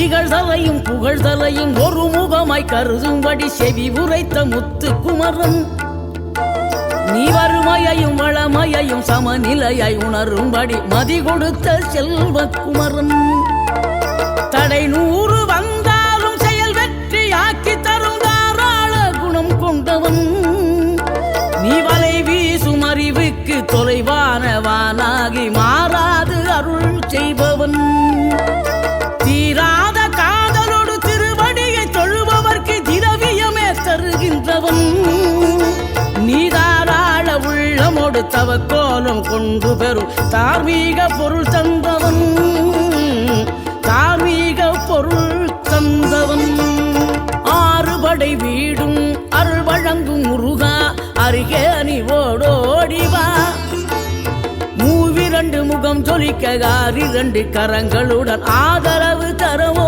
இகழ்தலையும் புகழ்தலையும் ஒரு முகமாய் கருதும்படி செவி உரைத்த முத்து குமரன் நீ வறுமையையும் வளமையையும் சமநிலையை உணரும்படி மதி கொடுத்த செல்வ குமரன் தடை 100 வந்தாலும் செயல் வெற்றியாக்கி தரும் தாராள குணம் கொண்டவன் நீ வலை வீசும் அறிவுக்கு தொலைவானவானாகி மாறாது அருள் செய்பவன் தீராத காதலோடு திருவடியை தொழுபவர்க்கு திரவியமே தருகின்றவன் நீதாராள உள்ளமோடு தவக்கோலம் கொண்டு பெறும் தார்மீக பொருள் தந்தவன் தார்மீக பொருள் தந்தவன் ஆறுபடை வீடும் அருள் வழங்கும் முருகா அருகே அணிவோடோடிவா மூவிரண்டு முகம் ஜொலிக்க 2 கரங்களுடன் ஆதரவு தரவோ